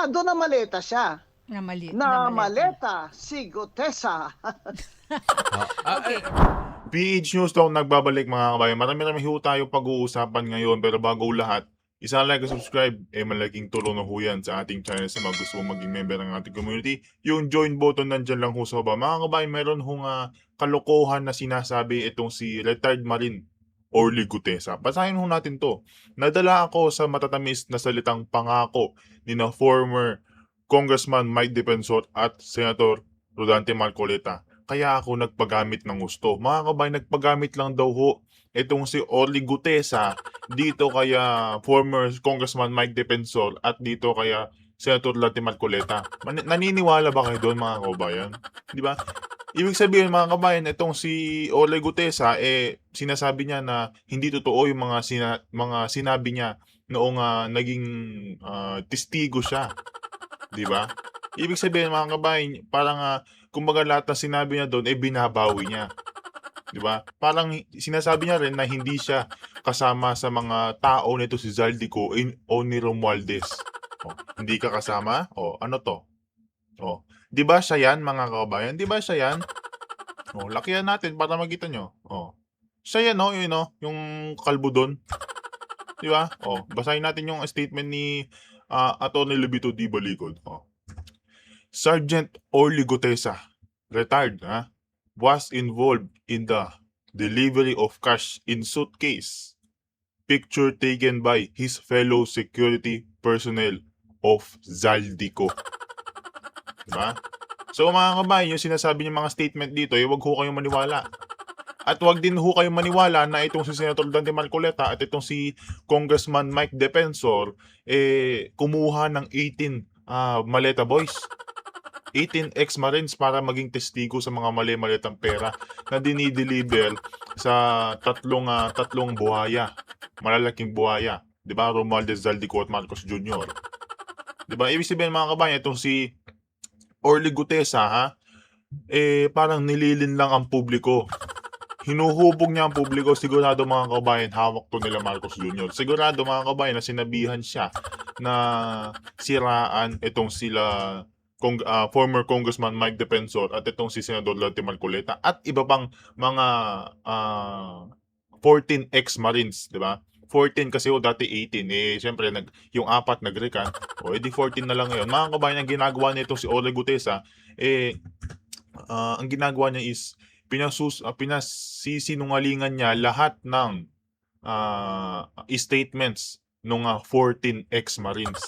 sigurado na maleta siya. Na mali na Na maleta. maleta si Gutesa. Okay. PH News Talk nagbabalik mga kabayan. Marami-rami ho tayo pag-uusapan ngayon pero bago lahat, isa like at subscribe, malaking tulong na ho yan sa ating channel sa mga gusto mong maging member ng ating community. Yung join button nandyan lang ho sa baba. Mga kabayan, meron hong kalokohan na sinasabi itong si retired Marine Orly Gutesa. Basahin ho natin to. Nadala ako sa matatamis na salitang pangako ni na former Congressman Mike Defensor at Senator Rodante Marcoleta. Kaya ako nagpagamit ng gusto. Mga kabayan, nagpagamit lang daw ho itong si Orly Gutesa dito kaya former Congressman Mike Defensor at dito kaya Senator Rodante Marcoleta. Naniniwala ba kayo doon mga kabayan? Di ba? Ibig sabihin mga kabayan, itong si Orly Gutesa, sinasabi niya na hindi totoo yung mga sinabi niya noong naging testigo siya. Di ba? Ibig sabihin mga kabayan, parang kumbaga lahat ng sinabi niya doon, binabawi niya. Di ba? Parang sinasabi niya rin na hindi siya kasama sa mga tao nito si Zaldico o ni Romualdez. Hindi ka kasama? Ano to? Di ba siya yan mga kabayan? Di ba siya yan? Lakihan natin para makita nyo. Siya yan yung kalbo doon. Di ba? Basahin natin yung statement ni Atty. Levito D. Balicod. Sergeant Orly Gutesa, retired, was involved in the delivery of cash in suitcase. Picture taken by his fellow security personnel of Zaldico. Diba? So mga kabayan, yung sinasabi niya mga statement dito, wag ho kayong maniwala. At wag din ho kayong maniwala na itong si Senator Dante Marcoleta at itong si Congressman Mike Defensor kumuha ng 18 maleta boys. 18 ex-marines para maging testigo sa mga mali-malitang pera na dinideliver sa tatlong buhaya, malalaking buhaya, 'di ba? Romualdez, Zaldico at Marcos Jr. 'Di ba? Ibig sabihin mga kabayan, itong si Orly Gutesa parang nililin lang ang publiko. Hinuhubog niya ang publiko, sigurado mga kabayan, hawak to nila Marcos Jr. Sigurado mga kabayan na sinabihan siya na siraan itong sila former Congressman Mike Defensor at itong si Senador Dante Marcoleta at iba pang mga 14 ex-marines, di ba? 14 kasi dati 18. Siyempre, yung apat nag-recant. Edi 14 na lang ngayon. Mga kabayan, ang ginagawa nito si Orly Gutesa, ang ginagawa niya is pinasisinungalingan niya lahat ng statements ng 14 ex-marines.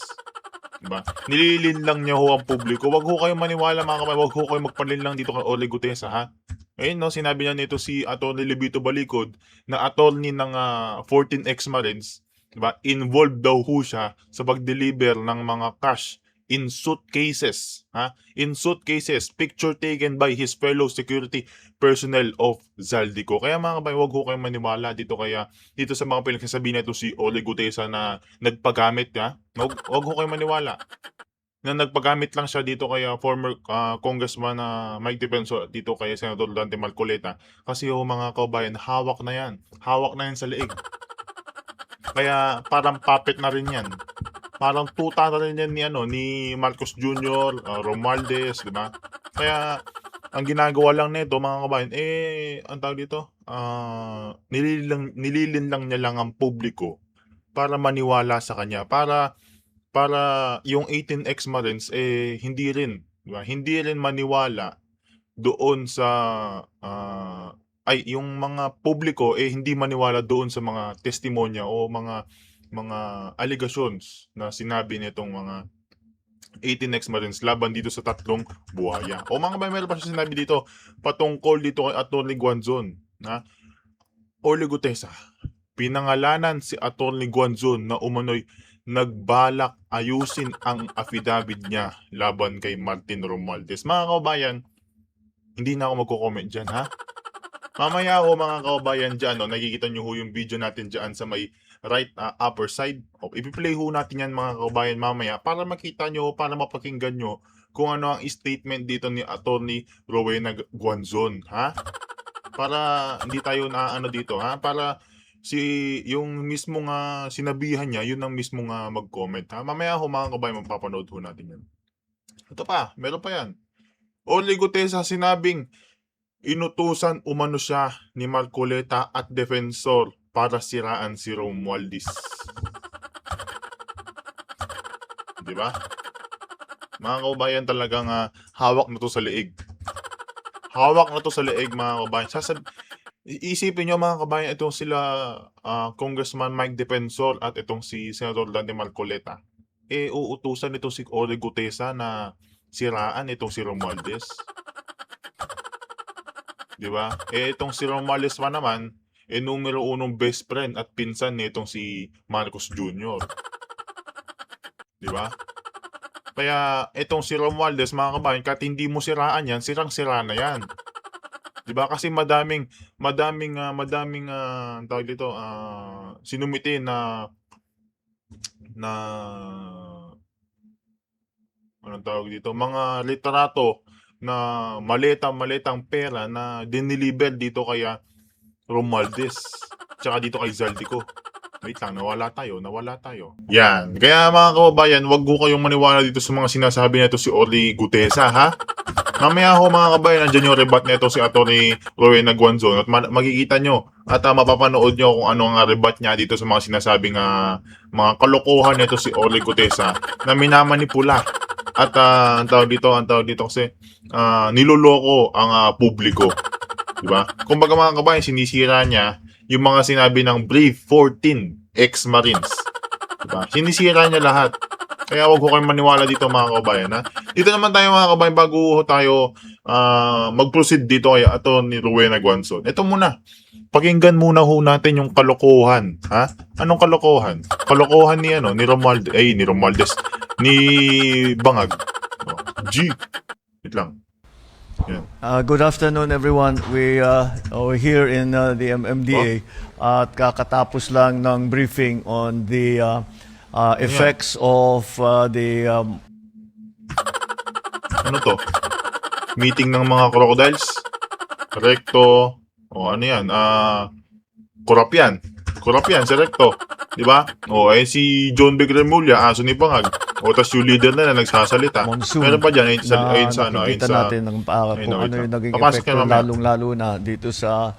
Diba? Nililin lang niya ho ang publiko. Wag ho kayong maniwala mga kabayan. Wag ho kayong magpanlin lang dito kay Orly Gutesa, ha? Ayun, sinabi niya nito si Atty. Levito Balicod na attorney ng 14 ex-marines, diba? Involved daw ho siya sa pag-deliver ng mga cash in suitcases, in suitcases, picture taken by his fellow security personnel of Zaldico. Kaya mga kabayan, wag ho kayong maniwala dito sa mga pinagsasabi na ito si Orly Gutesa na nagpagamit, wag ho kayong maniwala na nagpagamit lang siya dito kaya former Congressman Mike Defensor dito kay Senator Dante Marcoleta kasi mga kabayan, hawak na yan sa leeg. Kaya parang puppet na rin yan. Parang tuta na rin yan ni Marcos Jr., Romualdez, di ba? Kaya, ang ginagawa lang nito mga kabayan, ang tawag dito, nililin lang niya lang ang publiko para maniwala sa kanya. Para yung 18 ex-marines, hindi rin, di ba? Hindi rin maniwala doon sa, yung mga publiko, hindi maniwala doon sa mga testimonya o mga allegations na sinabi nitong mga 18 ex-marines laban dito sa tatlong buhaya. O mga kabayan, meron pa siya sinabi dito patungkol dito kay Atty. Guanzon na Orly Gutesa. Pinangalanan si Atty. Guanzon na umano'y nagbalak ayusin ang affidavit niya laban kay Martin Romualdez. Mga kabayan, hindi na ako magko-comment dyan, ha? Mamaya ho mga kabayan dyan, nakikita nyo ho yung video natin dyan sa may right upper side. Ipi-play ho natin yan mga kabayan mamaya para makita nyo, para mapakinggan nyo kung ano ang statement dito ni Atty. Rowena Guanzon, ha? Para hindi tayo na dito, ha? Para yung mismo nga sinabihan niya, yun ang mismo nga mag-comment. Ha? Mamaya ho mga kabayan, mapapanood ho natin yan. Ito pa, meron pa yan. Orly Gutesa sinabing inutusan umano siya ni Marcoleta at defensor para siraan si Romualdez. Di ba? Mga kabayan, talagang hawak na to sa leeg. Hawak na to sa leeg, mga kabayan. Iisipin nyo mga kabayan, itong sila Congressman Mike Defensor at itong si Senator Dante Marcoleta. Uutusan itong si Orly Gutesa na siraan itong si Romualdez. Di ba? Itong si Romualdez pa naman, numero unong best friend at pinsan nitong si Marcos Jr. Di ba? Kaya itong si Romualdez, mga kabayan, kahit hindi mo siraan yan, sirang-sira na yan. 'Di ba? Kasi madaming tawag dito, sinumite na anong tawag dito, mga litrato na maletang pera na diniliver dito kaya Romualdez tsaka dito kay Zaldico. Wait lang, nawala tayo. Yan. Kaya mga kababayan, wag ko kayong maniwala dito sa mga sinasabi nito si Orly Gutesa, ha? Mamaya ho mga kabayan, nandiyan yung rebat nito si Atty. Rowena Guanzon at makikita nyo at mapapanood nyo kung ano ang rebat niya dito sa mga sinasabing mga kalokohan nito si Orly Gutesa na minamanipula at ang tawag dito kasi niloloko ang publiko. Diba? Kumbaga mga kabayan, sinisira niya yung mga sinabi ng Brave 14 ex-Marines. Diba? Sinisira niya lahat. Kaya wag ko kayong maniwala dito mga kabayan. Ha? Dito naman tayo mga kabayan, bago tayo mag-proceed dito kay Atty. Rowena Guanzon. Ito muna. Pakinggan muna ho natin yung kalokohan. Ha? Anong kalokohan? Kalokohan ni Romualdez. Ni Bangag. G. Wait lang. Yeah. Good afternoon, everyone. We are here in the MMDA at kakatapos lang ng briefing on the effects of the ano to? Meeting ng mga crocodiles? Recto? O ano yan? Kurap yan, si Recto. Diba? Si John B. Remulla, aso ni Bangag. Tas yung leader na nagsasalita. monsoon Meron pa dyan, nakikita natin kung ano yung naging epekto lalong-lalo na dito sa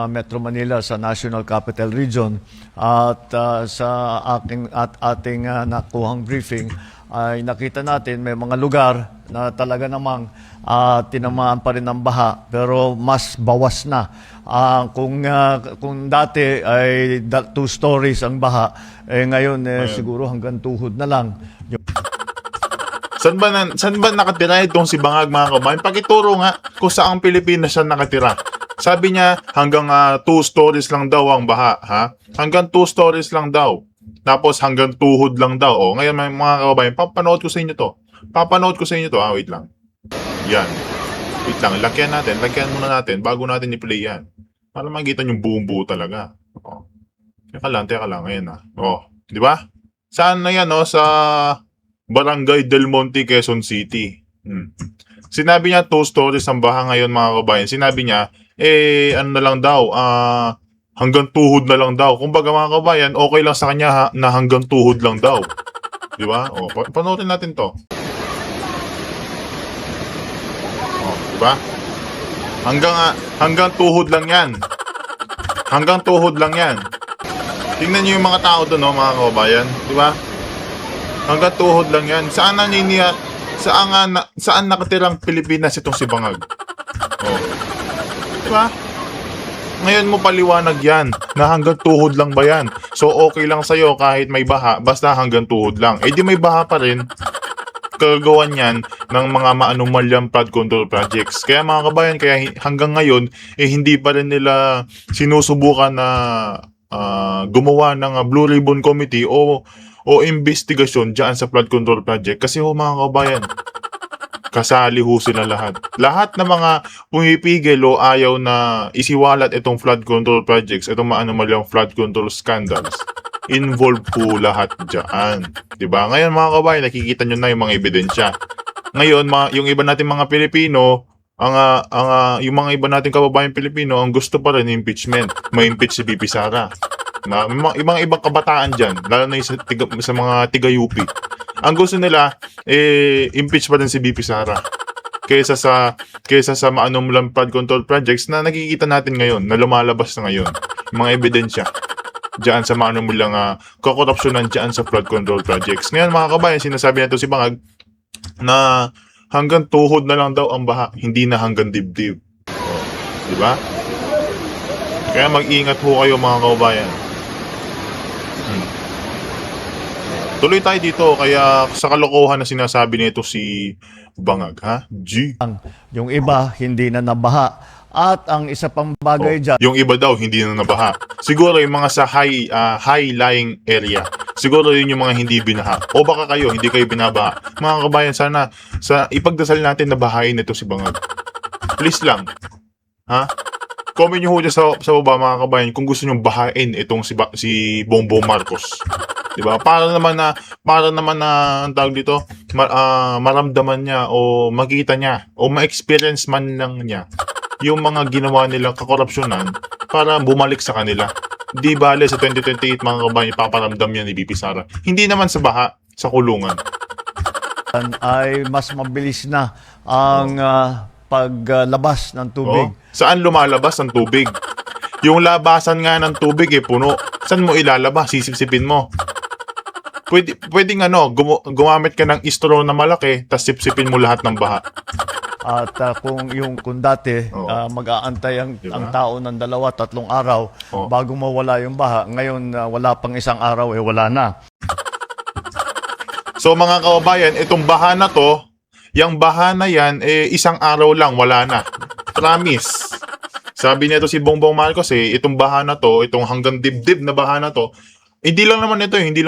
Metro Manila, sa National Capital Region. At sa ating nakuhang briefing ay nakita natin may mga lugar na talaga namang tinamaan pa rin ng baha, pero mas bawas na. Kung dati ay 2 stories ang baha, ngayon siguro hanggang tuhod na lang. Saan ba nakatira itong si Bangag, mga kabayan? Pakituro nga kung saang Pilipinas siya nakatira. Sabi niya hanggang 2 stories lang daw ang baha, ha? Hanggang 2 stories lang daw. Tapos hanggang tuhod lang daw. Ngayon mga kabayan, papanood ko sa inyo to. Wait lang. Yan. Wait lang, lagyan muna natin bago natin i-play yan. Para makita yung buong-buo talaga. Teka lang, ayan na. Di ba? Saan na yan, sa Barangay Del Monte, Quezon City. Sinabi niya 2 stories ang baha ngayon, mga kabayan. Sinabi niya, ano na lang daw, hanggang tuhod na lang daw. Kumbaga mga kabayan, okay lang sa kanya na hanggang tuhod lang daw. Di ba? Panoorin natin to. Di ba? Hanggang tuhod lang yan. Tingnan niyo yung mga tao doon, mga kabayan. Di ba? Hanggang tuhod lang yan. Saan nakatirang Pilipinas itong si Bangag? Di ba? Ngayon mo paliwanag yan na hanggang tuhod lang ba yan? So okay lang sa'yo kahit may baha, basta hanggang tuhod lang. Di may baha pa rin. Kagagawan yan ng mga maanumalyang flood control projects. Kaya mga kabayan, hanggang ngayon, hindi pa rin nila sinusubukan na gumawa ng Blue Ribbon Committee o investigasyon dyan sa flood control project. Kasi mga kabayan, kasali sila lahat. Lahat ng mga pumipigil o ayaw na isiwalat itong flood control projects, itong maanumalyang flood control scandals, involved lahat dyan. Diba? Ngayon mga kabayan, nakikita nyo na yung mga ebidensya. Ngayon, yung iba natin mga Pilipino, Yung mga iba nating kababayan Pilipino, ang gusto pa rin impeachment. May-impeach si BP Sara. Na, yung mga ibang kabataan dyan, lalo na yung sa mga tiga-UP. Ang gusto nila, impeach pa rin si BP Sara. Kaysa sa maanong flood control projects na nakikita natin ngayon, na lumalabas na ngayon. Yung mga ebidensya diyan sa maanong kakorupsyonan diyan sa flood control projects. Ngayon mga kabayan, sinasabi na to si Bangag na hanggang tuhod na lang daw ang baha, hindi na hanggang dibdib. Di ba? Kaya mag-ingat ho kayo mga kabayan. Tuloy tayo dito, kaya sa kalokohan na sinasabi nito si Bangag, ha? G. Yung iba, hindi na nabaha. At ang isa pang bagay dyan, Yung iba daw, hindi na nabaha. Siguro yung mga sa high-lying area. Siguro yun yung mga hindi binaha. O baka kayo, hindi kayo binabaha. Mga kabayan, sana ipagdasal natin na bahayin ito si Bangag. Please lang. Ha? Comment nyo ho dyan sa baba mga kabayan kung gusto nyo bahain itong si Bongbong Marcos. Diba? Para naman na ang tawag dito, maramdaman niya o makita niya o ma-experience man lang niya yung mga ginawa nilang kakorupsyonan para bumalik sa kanila. Di bale sa 2028 mga kabayan, ipaparamdam yan ni BP Sara. Hindi naman sa baha, sa kulungan. ay mas mabilis na ang paglabas ng tubig. Saan lumalabas ang tubig? Yung labasan nga ng tubig puno. Saan mo ilalabas? Sisipsipin mo. Pwedeng gumamit ka ng straw na malaki, tas sipsipin mo lahat ng baha. At kung dati mag-aantay ang tao ng 2-3 araw bago mawala yung baha, ngayon wala pang 1 araw wala na. So mga kababayan, itong baha na to, yung baha na yan 1 araw lang wala na. Promise. Sabi nito si Bongbong Marcos itong baha na to, itong hanggang dibdib na baha na to, hindi lang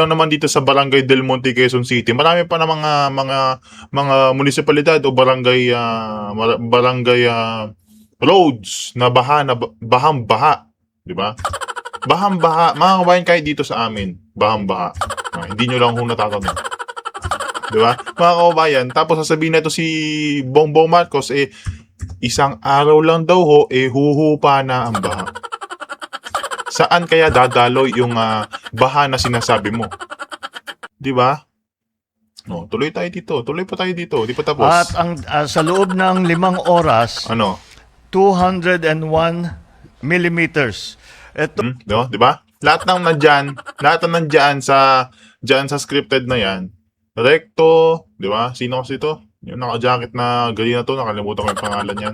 naman dito sa Barangay Del Monte, Quezon City. Marami pa na mga munisipalidad o barangay roads na bahang-baha, di ba? Bahang-baha, mga kabayan, kahit dito sa amin, bahang-baha. Hindi nyo lang natatanong. Di ba? Mga kabayan, tapos sasabihin na ito si Bongbong Marcos 1 araw lang daw huhupa na ang baha. Saan kaya dadaloy yung baha na sinasabi mo? Di ba? Tuloy tayo dito. Tuloy pa tayo dito. Di pa tapos. At sa loob ng 5 oras, 201 millimeters. Ito, di ba? Lahat ng nandiyan sa scripted na yan. Recto, di ba? Sino kasi ito? Yung naka-jacket na gali na to, nakalimutan ko yung pangalan yan.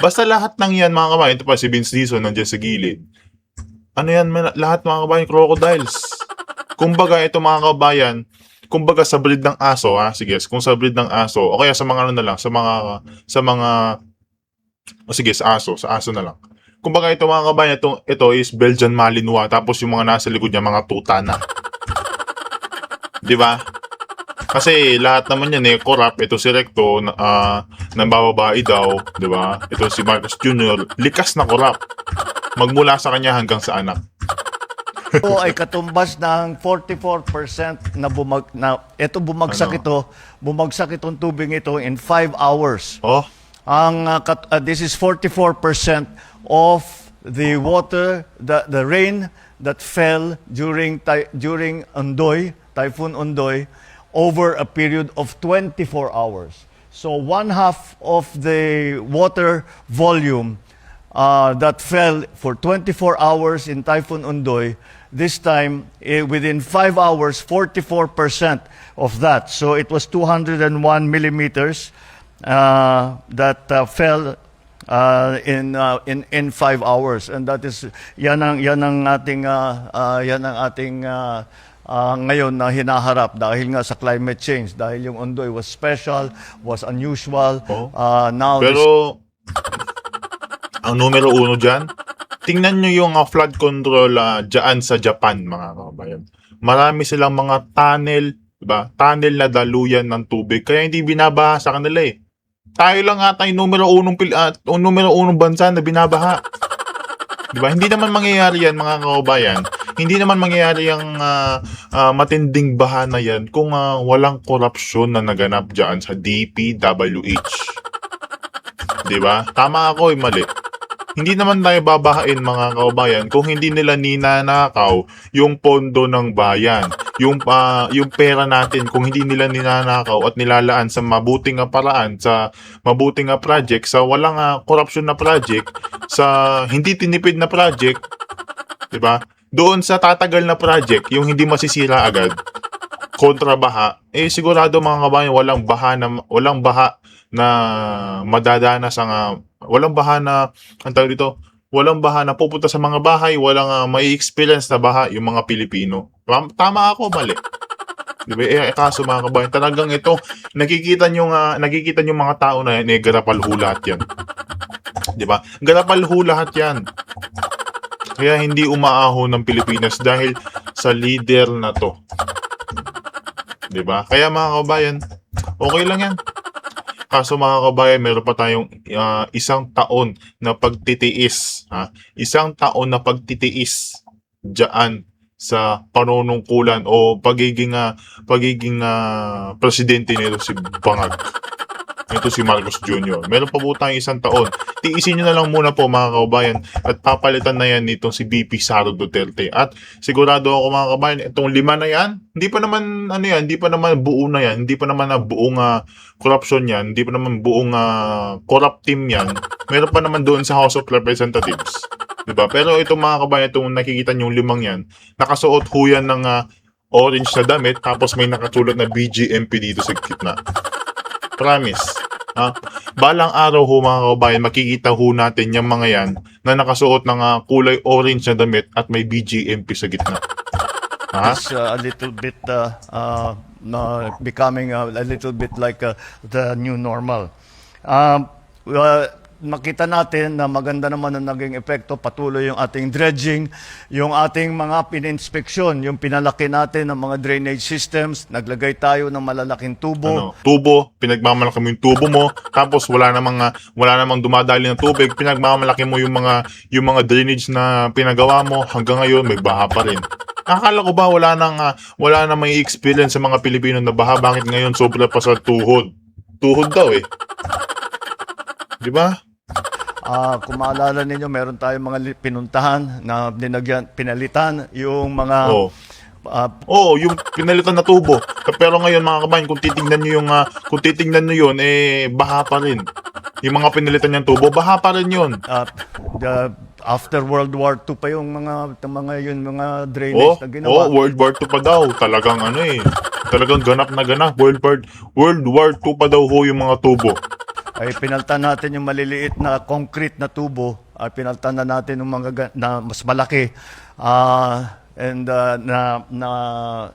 Basta lahat ng yan mga kabayan, ito pa si Vince Dizon nandiyan sa gilid. Ano yan, lahat mga kabayan, crocodiles. Kumbaga ito mga kabayan, sa breed ng aso, sige, kung sa breed ng aso, o kaya sa mga sa aso na lang. Kumbaga ito mga kabayan, ito is Belgian Malinois, tapos yung mga nasa likod niya, mga tutana. Di ba? Kasi lahat naman yan corrupt. Ito si Recto, nambababae daw, di ba? Ito si Marcos Jr., likas na corrupt. Magmula sa kanya hanggang sa anak. ito ay katumbas ng 44% bumagsak itong tubig ito in 5 hours. This is 44% of the water, the rain that fell during Typhoon Ondoy over a period of 24 hours. So 1/2 of the water volume that fell for 24 hours in Typhoon Ondoy, this time within 5 hours, 44% of that. So it was 201 millimeters that fell in 5 hours, and that is yan ang ating ngayon na hinaharap dahil nga sa climate change, dahil yung Ondoy was special, was unusual. Pero ang numero 1 dyan, tingnan nyo yung flood control dyan sa Japan, mga kabayan. Marami silang mga tunnel, diba? Tunnel na daluyan ng tubig, kaya hindi binabaha sa kanila Tayo lang ata yung numero 1 bansa na binabaha. Diba? Hindi naman mangyayari yan, mga kabayan. Hindi naman mangyayari yung matinding baha na yan kung walang korupsyon na naganap dyan sa DPWH. 'Di ba? Tama ako, mali. Hindi naman tayo babahain mga kababayan kung hindi nila ninanakaw yung pondo ng bayan. Yung pera natin kung hindi nila ninanakaw at nilalaan sa mabuting nga paraan, sa mabuting nga project, sa walang corruption na project, sa hindi tinipid na project, 'di ba? Doon sa tatagal na project, yung hindi masisira agad, kontra baha, sigurado mga kabayan walang baha na madadanas walang baha na ang tawag dito, walang baha na pupunta sa mga bahay, walang may experience na baha yung mga Pilipino. Tama ako, mali. Di ba? Kaso mga kabayan, talagang ito, nakikita nyo mga tao na yan, garapal ho lahat yan. Di ba? Garapal ho lahat yan. Kaya hindi umaahon ng Pilipinas dahil sa leader na to. Di ba? Kaya mga kabayan, okay lang yan. Kaso mga kabayan, meron pa tayong isang taon na pagtitiis. Isang taon na pagtitiis dyan sa panunungkulan o pagiging presidente nito si Bangag. Ito si Marcos Jr. Meron pa po tayong isang taon. Tiisin nyo na lang muna po mga kabayan at papalitan na yan nitong si BP Sara Duterte. At sigurado ako mga kabayan, itong 5 na yan, hindi pa naman buo na yan, hindi pa naman buong corruption yan, hindi pa naman buong corrupt team yan. Meron pa naman doon sa House of Representatives. Diba? Pero itong mga kabayan, itong nakikita nyo 5 yan, nakasuot ho yan ng orange na damit, tapos may nakatulad na BGMP dito sa gitna. Promise. Balang araw ho mga kabayan, makikita ho natin yung mga yan na nakasuot ng kulay orange na damit at may BGMP sa gitna. It's a little bit becoming a little bit like the new normal. Makita natin na maganda naman ang naging epekto, patuloy yung ating dredging, yung ating mga pininspeksyon, yung pinalaki natin ng mga drainage systems, naglagay tayo ng malalaking tubo. Pinagmamalaki mo yung tubo mo, tapos wala namang dumadali ng tubig, pinagmamalaki mo yung mga drainage na pinagawa mo, hanggang ngayon may baha pa rin. Akala ko ba wala nang may experience sa mga Pilipino na baha, bakit ngayon sobra pa sa tuhod? Tuhod daw eh. Di ba? Kung maalala ninyo, meron tayong mga pinuntahan na pinalitan yung mga yung pinalitan na tubo. Pero ngayon mga kabayan, kung titingnan niyo yun, baha pa rin. Yung mga pinalitan niyang tubo, baha pa rin yun. After World War II pa yung mga drainage na ginawa. World War II pa daw. Talagang talagang ganap na ganap. World War II pa daw ho yung mga tubo. Ay pinaltan natin yung maliliit na concrete na tubo, ay pinaltan na natin yung mga na mas malaki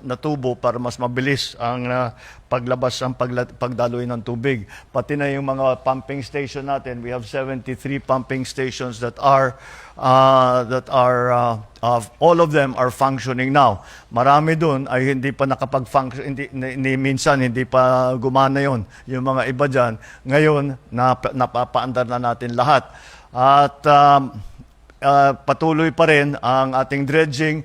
na tubo para mas mabilis ang paglabas ng pagdaloy ng tubig. Pati na yung mga pumping station natin, we have 73 pumping stations that are all of them are functioning now. Marami doon ay hindi pa nakapag-function, minsan hindi pa gumana yon. Yung mga iba dyan, ngayon napapaandar na natin lahat. At patuloy pa rin ang ating dredging,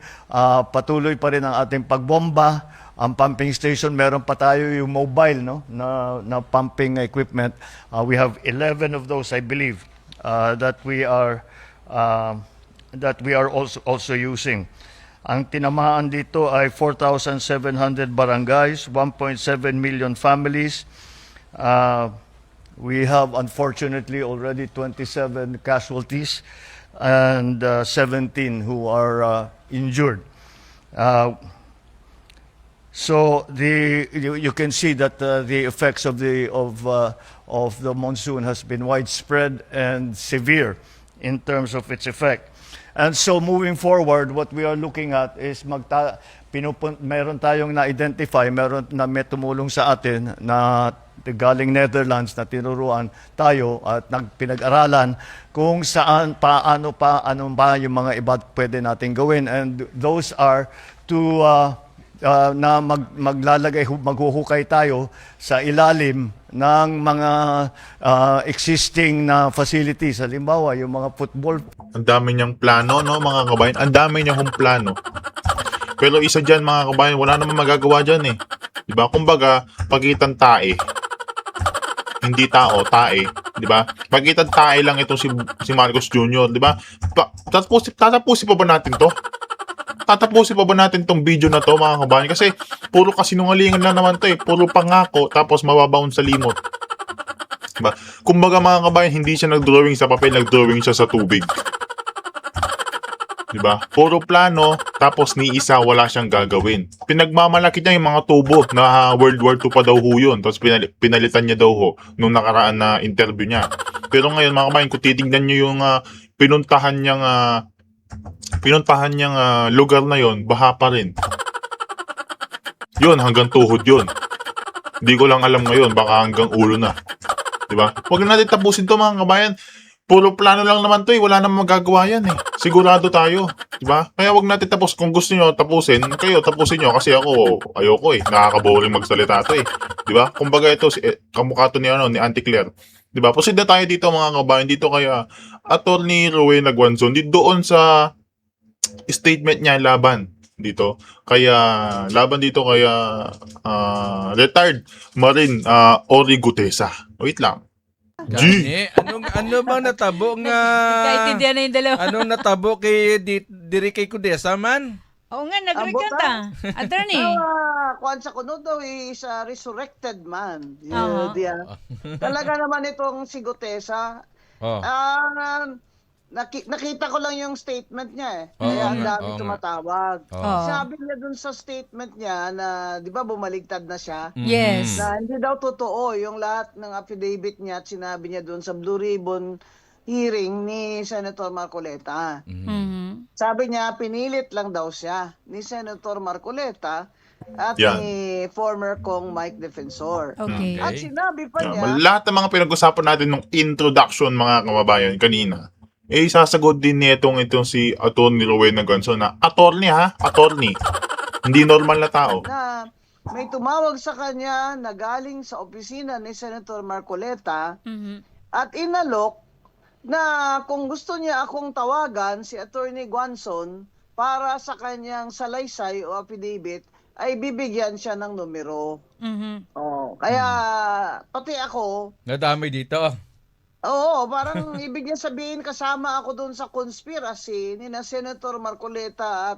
patuloy pa rin ang ating pagbomba. Ang pumping station, meron pa tayo yung mobile na pumping equipment. We have 11 of those, I believe, that we are also using. Ang tinamaan dito ay 4,700 barangays, 1.7 million families. We have unfortunately already 27 casualties and 17 who are injured. So you can see that the effects of the monsoon has been widespread and severe in terms of its effect. And so moving forward, what we are looking at is meron tayong na-identify, meron na may tumulong sa atin na galing Netherlands na tinuruan tayo at pinag-aralan kung saan, ano ba yung mga iba pwede natin gawin. And those are to na maghuhukay tayo sa ilalim ng mga existing na facilities. Halimbawa, yung mga football. Ang dami niyang plano, no, mga kabayan? Ang dami niyang plano. Pero isa dyan, mga kabayan, wala namang magagawa dyan eh. Diba? Kumbaga, pagitan tae. hindi tao, tae, 'di ba? Pagkita tae lang itong si Marcos Jr., 'di ba? Tatapusin pa ba natin 'to? Tatapusin pa ba natin tong video na 'to, mga kabayan? Kasi puro kasinungalingan lang naman 'to eh. Puro pangako tapos mababaon sa limot. 'Di ba? Kumbaga mga kabayan, hindi siya nag-drawing sa papel, nag-drawing siya sa tubig. 'Di ba? Puro plano, tapos ni isa wala siyang gagawin. Pinagmamalaki niya yung mga tubo na World War II pa daw ho yun. Tapos pinalitan niya daw ho nung nakaraan na interview niya. Pero ngayon mga kabayan, kung titignan niyo yung pinuntahan niyang lugar na yon, baha pa rin. Yun, hanggang tuhod yun. Hindi ko lang alam ngayon, baka hanggang ulo na. 'Di ba? Huwag na natin tapusin to mga kabayan. Puro plano lang naman to eh. Wala namang magagawa yan eh. Sigurado tayo. Diba? Kaya wag natin tapos. Kung gusto nyo tapusin, kayo tapusin nyo. Kasi ako, ayoko eh. Nakakaboring magsalita to eh. Diba? Kumbaga ito, kamukha to ni Auntie Claire. Diba? Proceed na tayo dito mga kabayan. Dito kaya Attorney Rowena Guanzon. Dito doon sa statement niya laban dito. Laban dito kaya retired Marine Ori Gutesa. Wait lang. Gani, ano bang natabo nga Kaintindihan na yung dalawa. anong natabo kay diri kay Kudesa man? Oo nga, nagrekanta. Attorney. Kwan sa kuno daw is a resurrected man. Oo. Talaga naman itong si Gutesa. Oh. Nakita ko lang yung statement niya eh. Oo Kaya ang nga, dami oo nga. tumatawag. Oo. Sabi niya dun sa statement niya na, di ba bumaligtad na siya? Yes. Na hindi daw totoo yung lahat ng affidavit niya at sinabi niya dun sa Blue Ribbon hearing ni Senator Marcoleta. Mhm. Sabi niya, pinilit lang daw siya ni Senator Marcoleta at Yan. ni former Kong Mike Defensor. Okay. At sinabi pa niya, Lahat ng mga pinag-usapan natin nung introduction mga kababayan kanina, sasagot din itong si Attorney Rowena Guanzon na attorney. Hindi normal na tao. na may tumawag sa kanya na galing sa opisina ni Senator Marcoleta Mhm. at inalok na kung gusto niya akong tawagan si Attorney Guanzon para sa kanyang salaysay o affidavit ay bibigyan siya ng numero. Mhm. Kaya pati ako, Nadami dito. oo, parang ibig niya sabihin kasama ako doon sa conspiracy ni na Senator Marcoleta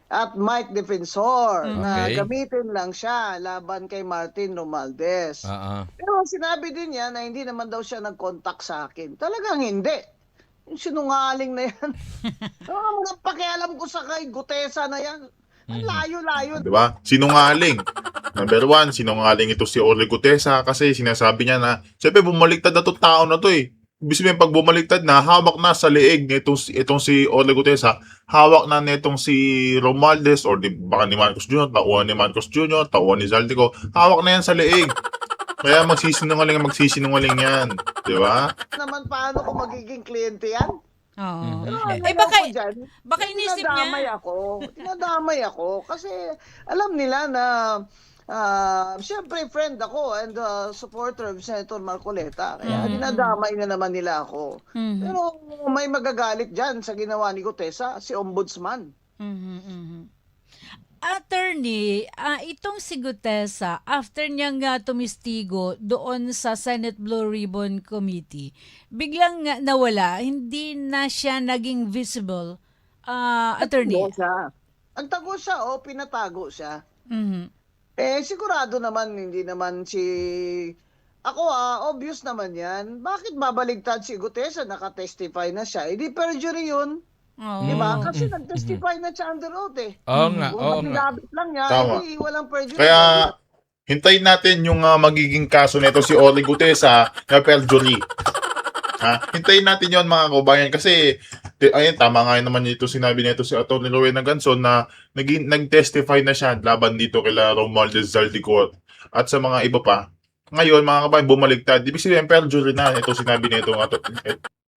at Mike Defensor na Okay. gamitin lang siya laban kay Martin Romualdez. Pero sinabi din niya na hindi naman daw siya nag-contact sa akin. Talagang hindi. Yung sinungaling na yan. Mga pakialam ko sa kay Gutesa na yan. Ang layo-layo. Di ba? Sinungaling. Number one, sinungaling ito si Ori Gutesa kasi sinasabi niya na, siyempre bumaliktad na itong tao na to eh. Ibig sabihin, pag bumaliktad na, hawak na sa leeg itong si Ori Gutesa, hawak na nitong si Romualdez or baka ni Marcos Jr., tauhan ni Marcos Jr., tauhan ni Zaldico, hawak na yan sa leeg. Kaya magsisinungaling yan. Di ba? Naman paano kung magiging kliyente yan? Oo. Pero Eh ano baka ko dyan, baka inisip niya. Tinadamay ako kasi alam nila na siyempre friend ako and supporter of Senator Marcoleta. Kaya dinadamay na naman nila ako. Mhm. Pero may magagalit dyan sa ginawa ni Gutesa, si Ombudsman. Mhm, mhm. Attorney, itong si Gutesa, after niyang tumistigo doon sa Senate Blue Ribbon Committee, biglang nawala, hindi na siya naging visible. Attorney. Nagtago siya o pinatago siya. Mhm. Sigurado naman, hindi naman ako obvious naman yan. Bakit babaligtad si Gutesa? Nakatestify na siya. Hindi perjury yun. Oo. Diba? Kasi nag-testify na siya under oath eh. Oo nga, Kung oo nga. mapilabit lang niya, Tama. walang perjury. Kaya, hintayin natin yung magiging kaso nito si Ori Gutesa na perjury. Hintayin natin yon mga kabayan kasi ayun, tama nga naman ito sinabi nito si Atty. Rowena Guanzon na nag-testify na siya laban dito kila Romualdez, Zaldico at sa mga iba pa. Ngayon mga kabayan, bumaligtad. Ibig sabihin perjury na ito sinabi nito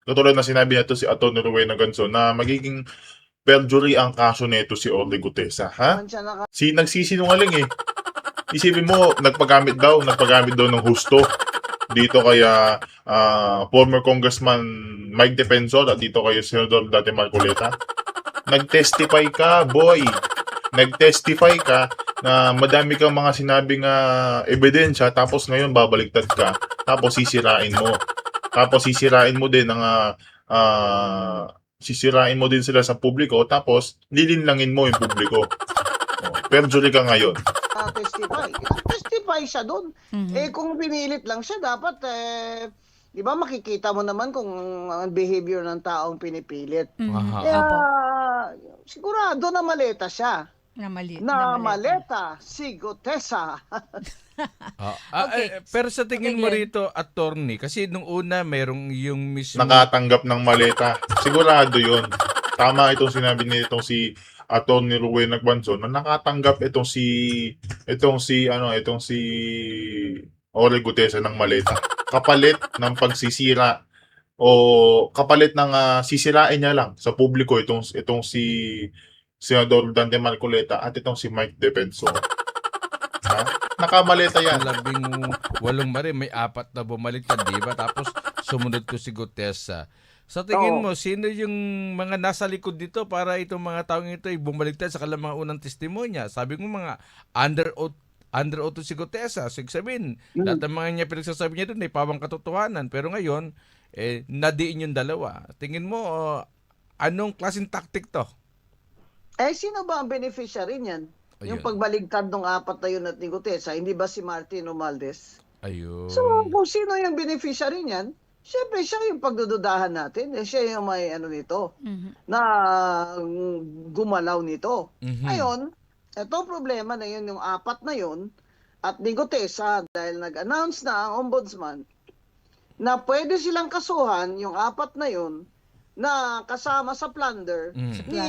katulad na sinabi nito si Atty. Rowena Guanzon na magiging perjury ang kaso nito si Ori Gutesa. Naman siya Nagsisinungaling eh. Isipin mo, nagpagamit daw ng husto dito kaya former Congressman Mike Defensor at dito kay Senador dati Marcoleta. Nag-testify ka, boy. Nag-testify ka na madami kang mga sinabing ebidensya tapos ngayon babaliktad ka tapos sisirain mo. Tapos sisirain mo din sisirain mo din sila sa publiko tapos lilinlangin mo yung publiko. Perjury ka ngayon. Testify. Testify siya doon. Kung pinilit lang siya, dapat, di ba makikita mo naman kung ang behavior ng taong pinipilit. Aha. Kaya, Opo. sigurado na maleta siya. Na mali. Na maleta, si Gutesa. Okay. Pero sa tingin Okay, mo Glenn. rito, attorney, kasi nung una merong yung mismo... Nakatanggap ng maleta. Sigurado yun. Tama itong sinabi nitong si Atty. Rowena Nagbanson na nakatanggap itong si Ore Gutesa ng maleta. Kapalit ng pagsisira o kapalit ng sisirain niya lang sa publiko itong si Senador Dante Marcoleta at itong si Mike Defensor. Ha? Nakamaleta yan. 18 mari, may 4 na bumaliktad, di ba? Tapos sumunod ko si Gutesa. Sa tingin mo, sino yung mga nasa likod dito para itong mga taong ito ay bumaliktad sa kanilang mga unang testimonya? Sabi mo mga under oath si Gutesa. Sabihin, lahat ng mga niya pinagsasabi niya doon ay pawang katotohanan. Pero ngayon, nadiin yung dalawa. Tingin mo, anong klaseng tactic to? Sino ba ang beneficiary niyan? Yung Ayun. pagbaligtad ng 4 na yun at ni Gutesa, hindi ba si Martin Romualdez? Ayun. So, kung sino yung beneficiary niyan, syempre siya yung pagdududahan natin. Siya yung may nito, na gumalaw nito. Mhm. Ngayon, ito problema na yun, yung 4 na yun, at ni Gutesa, dahil nag-announce na ang ombudsman, na pwede silang kasuhan yung 4 na yun, na kasama sa plunder Mhm. ni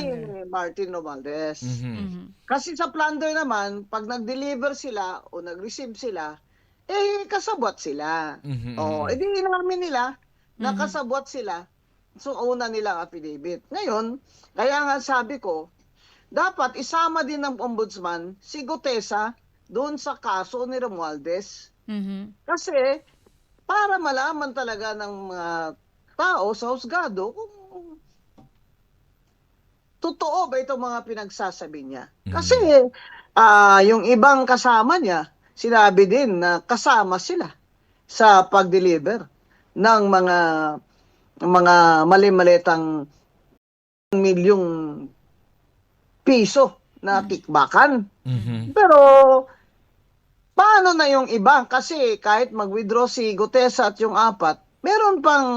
Martin Romualdez. Mhm. Kasi sa plunder naman, pag nag-deliver sila o nag-receive sila, kasabwat sila. Mhm. Edi inamin nila na kasabwat sila. So, una nilang affidavit. Ngayon, kaya nga sabi ko, dapat isama din ng ombudsman si Gutesa doon sa kaso ni Romualdez. Kasi, para malaman talaga ng mga tao sa husgado kung totoo ba itong mga pinagsasabi niya. Kasi, yung ibang kasama niya, sinabi din na kasama sila sa pag-deliver ng mga mali-malitang milyong piso na kickbackan. Mhm. Pero paano na yung iba? Kasi kahit mag-withdraw si Gutesa at yung 4, meron pang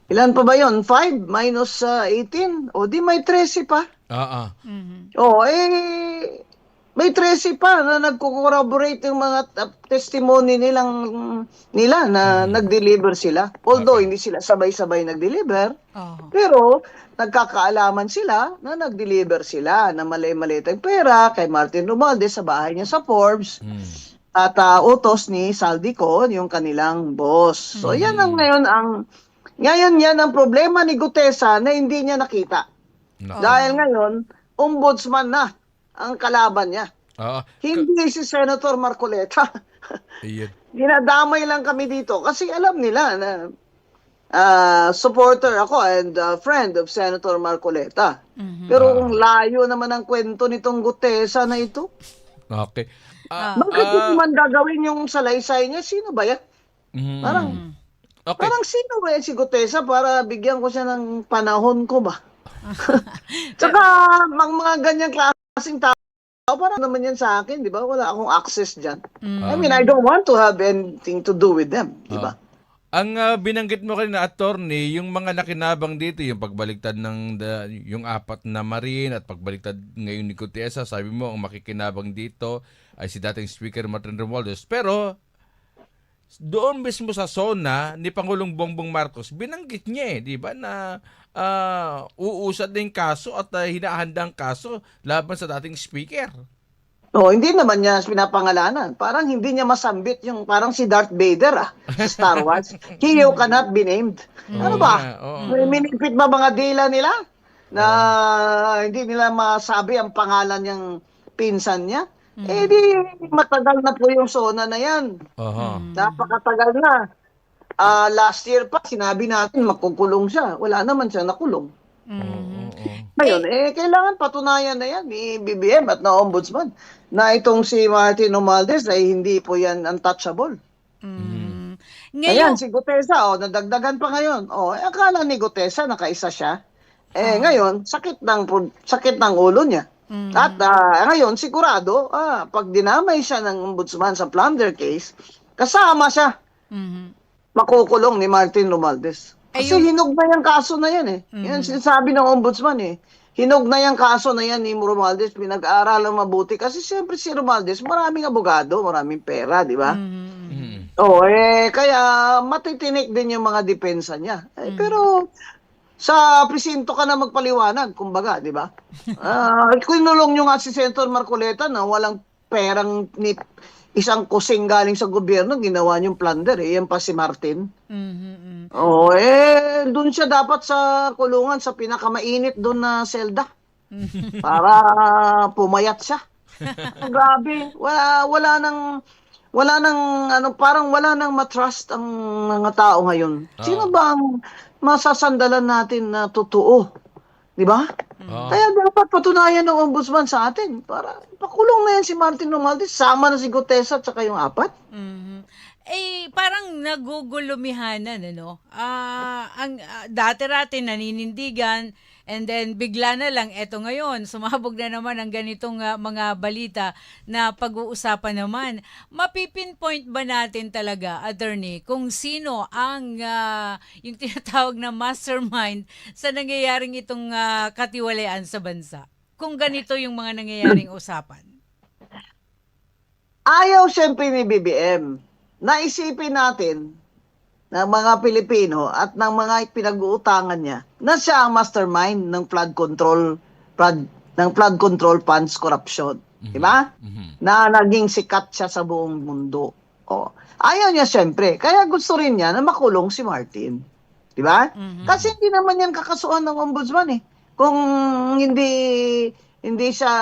ilan pa ba yun? 5 minus 18? O di may 13 pa. May 13 pa na nagko-corroborate yung mga testimony nila na nag-deliver sila. Although hindi sila sabay-sabay nag-deliver, pero nagkakaalaman sila na nag-deliver sila na mali-malitang pera kay Martin Romualdez sa bahay niya sa Forbes at utos ni Saldico, yung kanilang boss. So yan yan ang problema ni Gutesa na hindi niya nakita. Dahil ngayon, ombudsman na ang kalaban niya. Hindi si Senator Marcoleta. Ayun. Dinadamay lang kami dito kasi alam nila na supporter ako and friend of Senator Marcoleta. Pero kung layo naman ang kwento nitong Gutesa na ito, Okay. bakit naman gagawin yung salaysay niya? Sino ba yan? Okay. Parang sino ba yan si Gutesa para bigyan ko siya ng panahon ko ba? Tsaka mga ganyang klaseng tao, parang naman yan sa akin, di ba? Wala akong access dyan. I mean, I don't want to have anything to do with them, di ba? Ang binanggit mo kanina, attorney, yung mga nakinabang dito, yung pagbaligtad yung 4 na Marine at pagbaligtad ngayon ni Gutesa, sabi mo, ang makikinabang dito ay si dating Speaker Martin Romualdez. Pero, doon mismo sa zona ni Pangulong Bongbong Marcos, binanggit niya di ba, na uusad na yung kaso at hinahanda ang kaso laban sa dating speaker. Hindi naman niya pinapangalanan. Parang hindi niya masambit yung parang si Darth Vader sa Star Wars. He who cannot be named. Ano ba? May minipit ba mga dila nila na hindi nila masabi ang pangalan niyang pinsan niya? Di matagal na po yung zona na yan. Napakatagal na. Last year pa, sinabi natin makukulong siya. Wala naman siya nakulong. Ngayon, kailangan patunayan na yan ni BBM at na ombudsman na itong si Martin Romualdez ay hindi po yan untouchable. Mm. Ayan, Ngayon, si Gutesa, nadagdagan pa ngayon. Akala ni Gutesa nakaisa siya. Ngayon, sakit ng ulo niya. At ngayon, sigurado, pag dinamay siya ng ombudsman sa plunder case, kasama siya mhm. makukulong ni Martin Romualdez. Kasi Ayun. hinog na yung kaso na yan eh. Yan sinasabi ng ombudsman eh. Hinog na yung kaso na yan ni Romualdez, pinag-aaralan mabuti. Kasi siyempre si Romualdez, maraming abogado, maraming pera, di ba? Kaya matitinik din yung mga depensa niya. Pero sa presinto ka na magpaliwanag, kumbaga, di ba? Kinulong nyo nga si Senator Marcoleta na walang perang ni isang kusing galing sa gobyerno, ginawa niyong plunder eh. Yan pa si Martin. Doon siya dapat sa kulungan, sa pinakamainit doon na selda. Para pumayat siya. Grabe. Parang wala nang matrust ang mga tao ngayon. Sino ba ang masasandalan natin na totoo? Di ba? Kaya dapat patunayan ng ombudsman sa atin para pakulong na yan si Martin Romualdez, sama na si Gutesa at saka yung apat. Parang nagugulumihanan, ano? Dati-rati naninindigan, and then bigla na lang, eto ngayon, sumabog na naman ang ganitong mga balita na pag-uusapan naman. Mapipinpoint ba natin talaga, attorney, kung sino ang yung tinatawag na mastermind sa nangyayaring itong katiwalian sa bansa? Kung ganito yung mga nangyayaring usapan. Ayaw siyempre ni BBM. Naisipin natin ng mga Pilipino at ng mga pinag-uutangan niya na siya ang mastermind ng flood control funds corruption. Di ba? Na naging sikat siya sa buong mundo. Ayaw niya siyempre. Kaya gusto rin niya na makulong si Martin. Di ba? Kasi hindi naman yan kakasuhan ng ombudsman eh. Kung hindi siya,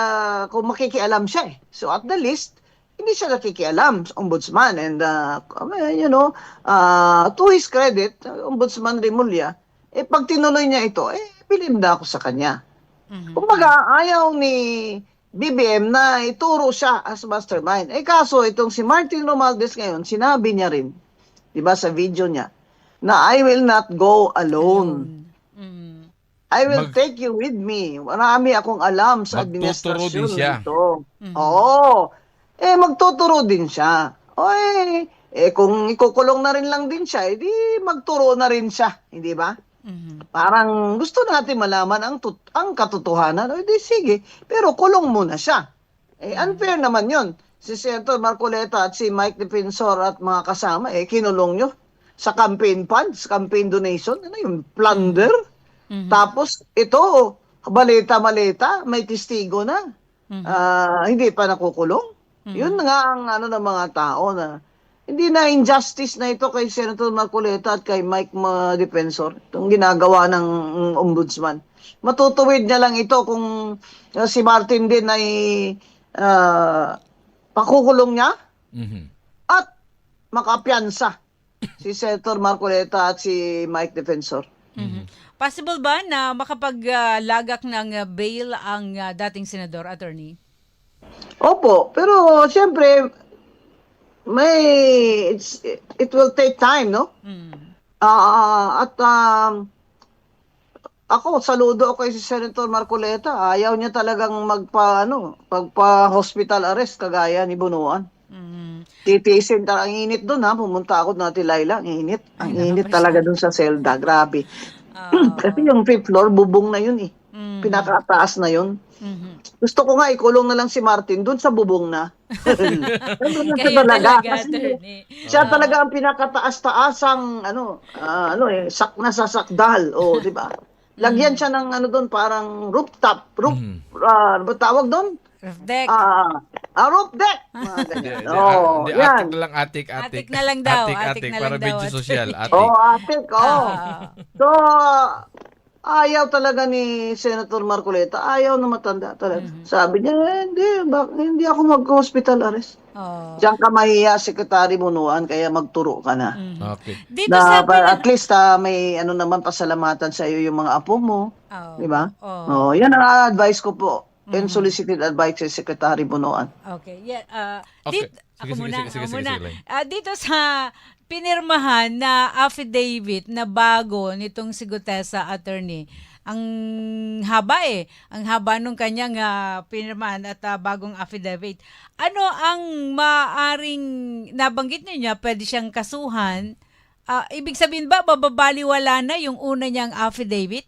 kung makikialam siya eh. So at the least, hindi siya nakikialam sa ombudsman. And, to his credit, Ombudsman Remulla, pag tinuloy niya ito, believe na ako sa kanya. Kumbaga, ayaw ni BBM na ituro siya as mastermind. Kaso, itong si Martin Romualdez ngayon, sinabi niya rin, di ba sa video niya, na I will not go alone. I will take you with me. Marami akong alam sa Magtuturo administrasyon din siya. nito. Oo. Magtuturo din siya. Kung ikukulong na rin lang din siya, di magturo na rin siya. Hindi ba? Parang gusto natin malaman ang katotohanan. Di sige, pero kulong muna siya. Unfair naman yon. Si Senator Marcoleta at si Mike Defensor at mga kasama, kinulong nyo sa campaign funds, campaign donation. Ano yung plunder? Tapos, ito, maleta-maleta, may testigo na. Hindi pa nakukulong. Yun nga ang ng mga tao na hindi na injustice na ito kay Senator Marcoleta at kay Mike Defensor. Itong ginagawa ng ombudsman. Matutuwid niya lang ito kung si Martin din ay pakukulong niya at makapiyansa si Senator Marcoleta at si Mike Defensor. Possible ba na makapaglagak ng bail ang dating senador, attorney? Opo, pero siyempre it will take time, no? Ako saludo ako kay si Senator Marcoleta. Ayaw niya talagang magpa-hospital arrest kagaya ni Bunuan. Titiisin ang init doon ha. Pumunta ako natin Laila, ang init. Ang init talaga doon sa selda, grabe. Kasi yung 5th floor bubong na yun eh. Pinakataas na yun. Gusto ko nga ikulong na lang si Martin doon sa bubong na. Kayo talaga, Kasi attorney. siya talaga ang pinakataas-taasang na sasakdal, di ba? Lagyan siya ng doon parang rooftop, ba tawag doon? Roof deck. Roof deck. Mga ganyan. Yan. Atik lang, atik. Atik na lang daw, atik na para lang daw, medyo atik. social. Atik. Atik, So, ayaw talaga ni Senator Marcoleta. Ayaw na matanda talaga. Sabi niya, hindi ako mag-hospital arrest. Diyan ka mahiya, Secretary Bunuan, kaya magturo ka na. Okay. Dito sa At least may naman pasalamatan sa iyo yung mga apo mo. Di ba? Yan ang advice ko po. and solicited advice kay Secretary Bunoan. Okay. Yeah, Okay. ako Sige, muna. sige, Ako sige, muna. sige lang. Dito sa pinirmahan na affidavit na bago nitong si Gutesa attorney, ang haba eh. Ang haba nung kanyang pinirmahan at bagong affidavit. Ano ang maaring nabanggit niya? Pwede siyang kasuhan. Ibig sabihin ba, bababaliwala na yung una niyang affidavit?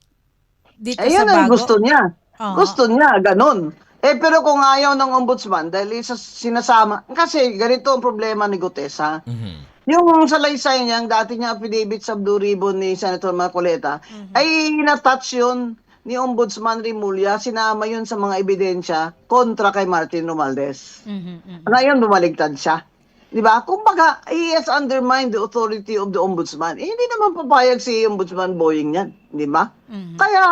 Dito Ayun sa ang bago? gusto niya. Oo. Gusto niya, ganun. Pero kung ayaw ng ombudsman, dahil sinasama, kasi ganito ang problema ni Gutesa. Yung salaysay niya, ang dati niya affidavit sa Blue Ribbon ni Senator Marcoleta, ay na-touch yun ni Ombudsman Rimulya, sinama yun sa mga ebidensya kontra kay Martin Romualdez. Ngayon, bumaligtad siya. Di ba? Kumbaga, he has undermined the authority of the ombudsman. Hindi naman papayag si Ombudsman Boying yan. Di ba? Kaya,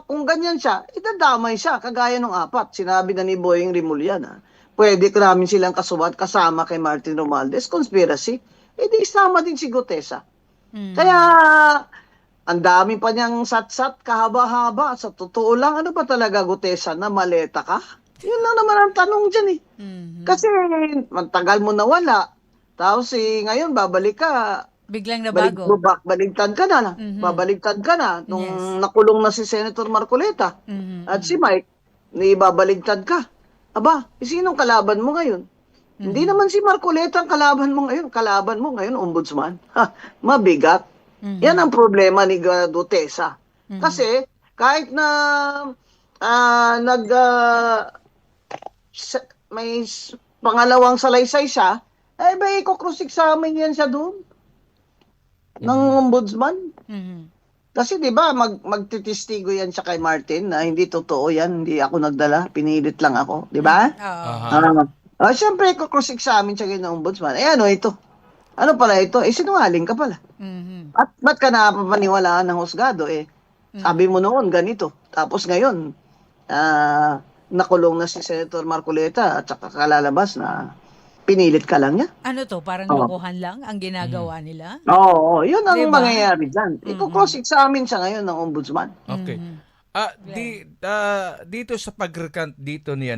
kung ganyan siya, idadamay siya, kagaya ng 4. Sinabi na ni Boying Rimulya na pwede namin silang kasuwat kasama kay Martin Romualdez, conspiracy. Di isama din si Gutesa. Kaya, ang dami pa niyang sat-sat, kahaba-haba. Sa totoo lang, ano ba talaga, Gutesa, na maleta ka? Yun lang naman ang tanong dyan eh. Kasi, matagal mo nawala. Tapos ngayon, babalik ka. Biglang nabago. Baligtad ka na. Babaligtad ka na. Nung nakulong na si Senator Marcoleta. At si Mike, babaligtad ka. Aba, sinong kalaban mo ngayon? Hindi naman si Marcoleta ang kalaban mo ngayon. Kalaban mo ngayon, ombudsman. Mabigat. Yan ang problema ni Gutesa. Kasi, kahit na may pangalawang salaysay siya, ba i-cross-examine yan siya doon ng ombudsman. Kasi 'di ba magtitistigo yan siya kay Martin na hindi totoo yan, hindi ako nagdala, pinilit lang ako, 'di ba? Siyempre i-cross-examine siya ng ombudsman. Ano ito? Ano pala ito? Sinungaling ka pala. At ba't ka napapaniwalaan ng husgado? Sabi mo noon ganito. Tapos ngayon, nakulong na si Senator Marcoleta at saka kalalabas na pinilit ka lang niya. Ano to? Parang lokohan lang ang ginagawa nila? Oo, yun ang Diba? mangyayari dyan. I-cross-examine siya ngayon ng ombudsman. Okay. Dito sa pag-recant dito ni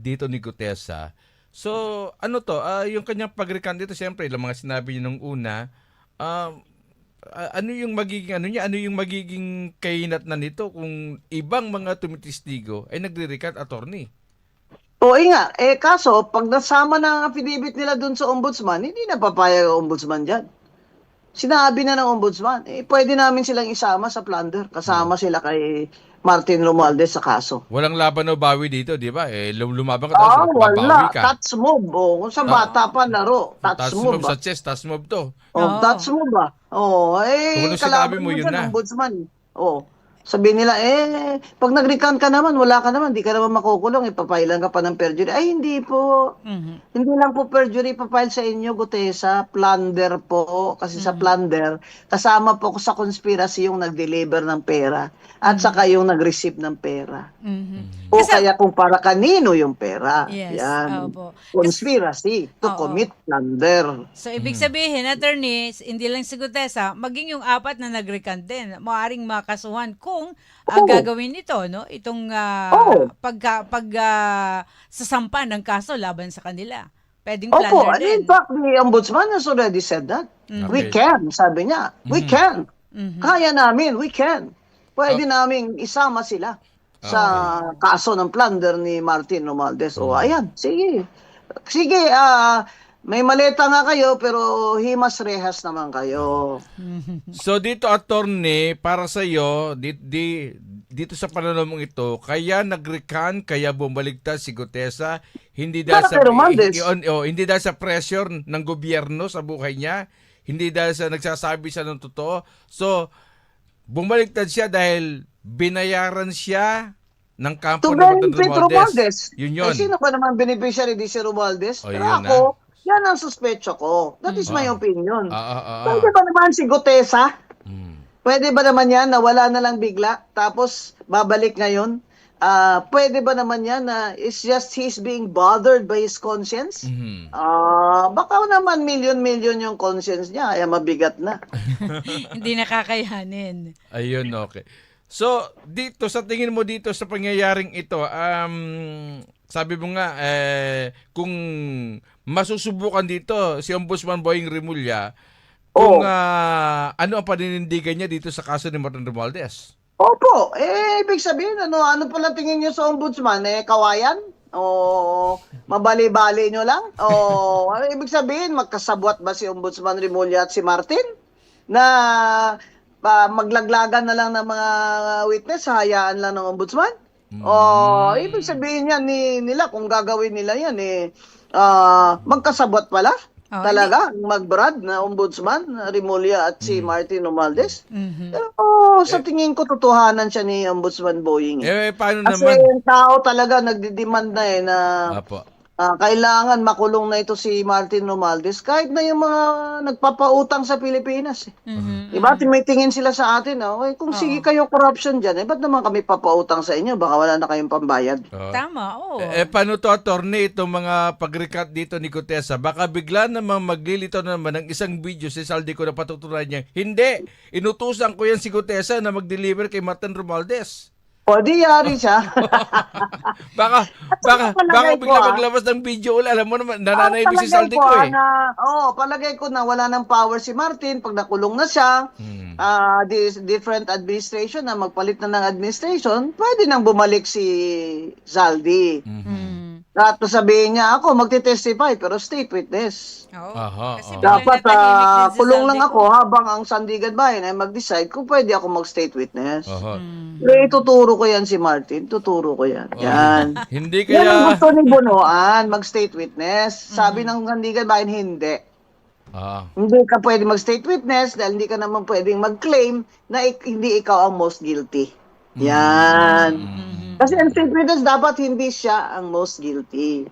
dito ni Gutesa. So, ano to? Yung kanyang pag-recant dito, siyempre, yung mga sinabi niya nung una, ano yung magiging kahinat na nito kung ibang mga tumitistigo ay nagre-recant, attorney? Oo nga, kaso pag nasama na ang affidavit nila dun sa ombudsman, hindi na papayag ang ombudsman dyan. Sinabi na ng ombudsman, pwede namin silang isama sa plunder. Kasama sila kay Martin Romualdez sa kaso. Walang laban o bawi dito, di ba? Lumabang ka tapos wala. babawi ka. Touch move. Kung sa bata pa laro, touch move. Sa chest, touch move to. Touch move ba? Kung ano sinabi kalaban mo, mo yun dyan, na. ombudsman. Sabihin nila, pag nag-recount ka naman, wala ka naman, di ka naman makukulong, ipapailan ka pa ng perjury. Ay, hindi po. Hindi lang po perjury ipapile sa inyo, Gutesa. Plunder po. Kasi sa plunder, kasama po ko sa conspiracy yung nag-deliver ng pera at saka yung nag-receive ng pera. O kaya kung para kanino yung pera. Yes, Yan. opo. Conspiracy to commit plunder. So, ibig sabihin, attorney, hindi lang si Gutesa, maging yung 4 na nag-recant din, maaaring makasuhan kung gagawin ito, no? Itong sasampa ng kaso laban sa kanila. Pwedeng Opo, plunder in din. fact, the ombudsman has already said that. We can, sabi niya. We can. Kaya namin, we can. Pwede namin isama sila sa kaso ng plunder ni Martin Romualdez. Ayan, sige. Sige, may maleta nga kayo, pero himas rehas naman kayo. So dito, attorney, para sa iyo, dito sa pananaw mong ito, kaya nag-recant, kaya bumaligtad si Gutesa, hindi dahil sa hindi dahil sa pressure ng gobyerno sa buhay niya, hindi dahil sa nagsasabi siya ng totoo. So bumaligtad siya dahil binayaran siya ng kampo To ng Martin benefit Romualdez. Yun. Sino ba naman beneficiary di si Romualdez? Pero yun ako, yan ang suspecho ko. That is my opinion. Ah. Pwede ba naman si Gutesa? Pwede ba naman yan na wala na lang bigla tapos babalik ngayon? Pwede ba naman yan na it's just he's being bothered by his conscience? Baka naman million yung conscience niya, kaya mabigat na. Hindi nakakayanin. Ayun, okay. So, dito, sa tingin mo dito sa pangyayaring ito, sabi mo nga, kung masusubukan dito si Ombudsman Boying Remulla, kung ano ang paninindigan niya dito sa kaso ni Martin Romualdez? Opo, ibig sabihin, ano pala tingin nyo sa ombudsman? Kawayan? O mabali-bali nyo lang? O ibig sabihin, magkasabwat ba si Ombudsman Remulla at si Martin? Na maglaglagan na lang ng mga witness, hayaan lang ng ombudsman? O ibig sabihin yan nila, kung gagawin nila yan, magkasabwat pala? Talaga, mag-brad na ombudsman, Remulla at si Martin Romualdez. Pero sa tingin ko, totohanan siya ni Ombudsman Boying. Paano Kasi naman? yung tao talaga nagdidemand na na Apo. kailangan makulong na ito si Martin Romualdez kahit na yung mga nagpapautang sa Pilipinas. Diba? May tingin sila sa atin. Kung sige kayo corruption dyan, ba't naman kami papautang sa inyo? Baka wala na kayong pambayad. Tama, oo. Paano to, attorney, itong mga pag-recut dito ni Gutesa? Baka bigla naman maglilito naman ng isang video si Saldi ko na patutunan niya. Hindi! Inutusan ko yan si Gutesa na mag-deliver kay Martin Romualdez. O di yari siya. baka bigla maglabas ng video ulit. Alam mo naman, nananay si Saldi ko eh. Palagay ko na wala ng power si Martin pag nakulong na siya. Different administration na magpalit na ng administration, pwede nang bumalik si Zaldi. At sabihin niya, ako magte-testify pero state witness. Kasi dapat kulong lang ako habang ang Sandigan Bayan ay mag-decide kung pwede ako mag-state witness. Ituturo ko yan si Martin. Tuturo ko yan. Yan. Hindi Yan ang kaya... gusto ni Bonoan, mag-state witness. Sabi ng Sandigan Bayan, hindi. Hindi ka pwede mag-state witness dahil hindi ka naman pwedeng mag-claim na hindi ikaw ang most guilty. Yan. Kasi ang state witness dapat hindi siya ang most guilty.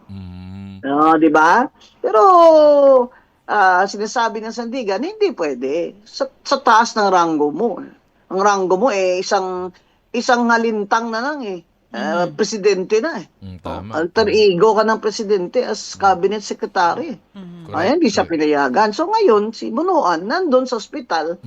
Di ba? Pero sinasabi ng Sandigan, hindi pwede. Sa taas ng ranggo mo. Ang ranggo mo isang halintang na lang presidente na Tama. Alter ego ka ng presidente as cabinet secretary. Ayan, hindi siya pinayagan. So ngayon, si Bunuan nandun sa ospital.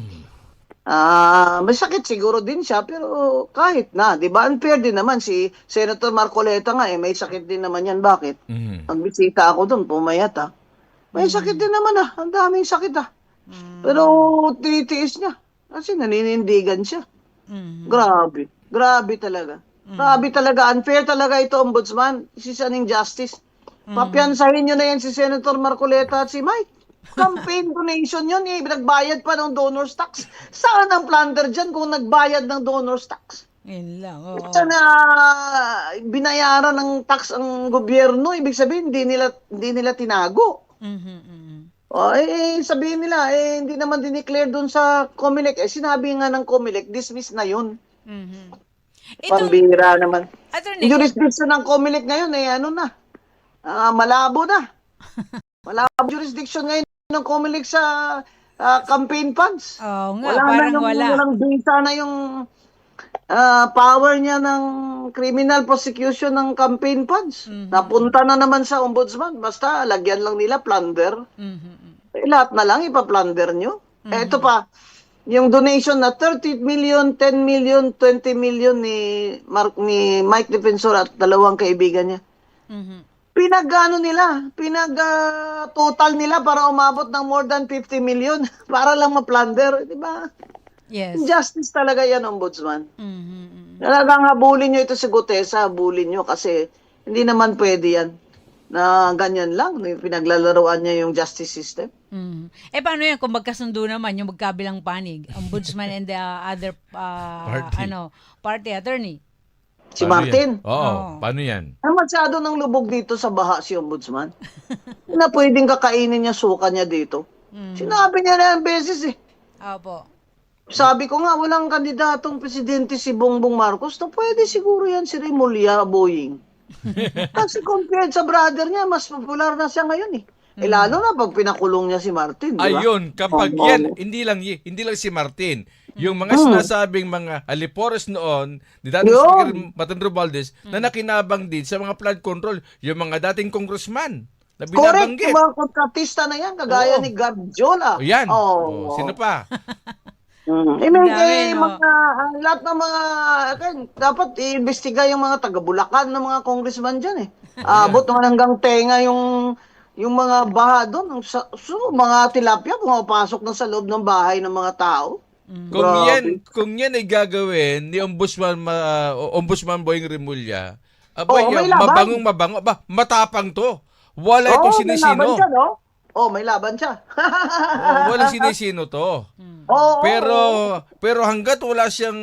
May sakit siguro din siya, pero kahit na, di ba? Unfair din naman si Senator Marcoleta nga may sakit din naman yan. Bakit? Nagbisita ako doon, pumayat May sakit din naman ang daming sakit Pero titiis niya. Kasi naninindigan siya. Grabe. Grabe talaga. Grabe talaga. Unfair talaga ito, Ombudsman. Si Saning Justice. Papiansahin nyo na yan si Senator Marcoleta at si Mike. Campaign donation yun nagbayad pa ng donor's tax. Saan ang plunder dyan kung nagbayad ng donor's tax? Yun lang, Sana binayaran ng tax ang gobyerno, ibig sabihin hindi nila tinago. Sabihin nila, hindi naman dineclare dun sa COMELEC. Sinabi nga ng COMELEC, dismiss na yun. Pambira naman. Jurisdiction ng COMELEC ngayon, malabo na. Malabo jurisdiction ngayon ng COMELEC sa campaign funds. Walang data na yung power niya ng criminal prosecution ng campaign funds. Napunta na naman sa ombudsman. Basta lagyan lang nila plunder. Lahat na lang ipa-plunder nyo. Ito pa, yung donation na 30 million, 10 million, 20 million ni Mike Defensor at dalawang kaibigan niya. Pinag-total nila para umabot ng more than 50 million para lang ma-plunder, di ba? Yes. Justice talaga yan, Ombudsman. Talagang habulin nyo ito si Gutesa, habulin nyo kasi hindi naman pwede yan na ganyan lang, pinaglalaroan niya yung justice system. Paano yan kung magkasundo naman yung magkabilang panig, Ombudsman and the other party attorney? Si Martin. Paano yan? Masyado ng lubog dito sa baha si Ombudsman. Na pwedeng kakainin niya suka niya dito. Sinabi niya na yung beses Opo. Sabi ko nga, walang kandidatong presidente si Bongbong Marcos na pwede siguro yan si Remulla Boying. Kasi compared sa brother niya, mas popular na siya ngayon lalo na pag pinakulong niya si Martin, di ba? Ayun, kapag yan, hindi lang si Martin. Yung mga sinasabing mga alipores noon, ni dating Speaker Martin Romualdez, na nakinabang din sa mga flood control, yung mga dating congressman na binabanggit. Correct, yung mga kontratista na yan, kagaya ni Gab Jola. Yan. Sino pa? May Dami, no? mga, lahat ng mga, dapat i-imbestiga yung mga taga-Bulacan ng mga congressman dyan eh. Abot naman hanggang tenga yung mga baha doon. Mga tilapia pumapasok na sa loob ng bahay ng mga tao. Grabe. Kung yan ay gagawin ni Ombudsman Boying Rimulya, aba Oo, may yan, laban. mabango, matapang to. Wala Oo, itong may laban sinisino. siya, no? May laban siya. Walang sinisino to. Oo, Pero hangga't wala siyang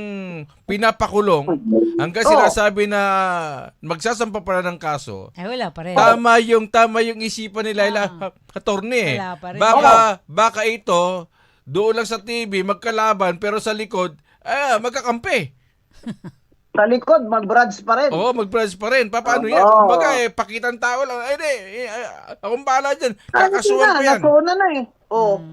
pinapakulong, hangga't sinasabi na magsasampa pa ng kaso, Ay, wala pa rin. tama yung isipan ni Laila Attorney. Wala pa rin. Baka ito doon lang sa TV magkalaban pero sa likod magkakampi. Sa likod, mag-brads pa rin. Oo, mag-branch pa rin. Paano yan? Oo. Kumbaga pakitang tao lang. Ay, di, akong bahala dyan. Kakasuhan ko yan. Nasona na eh.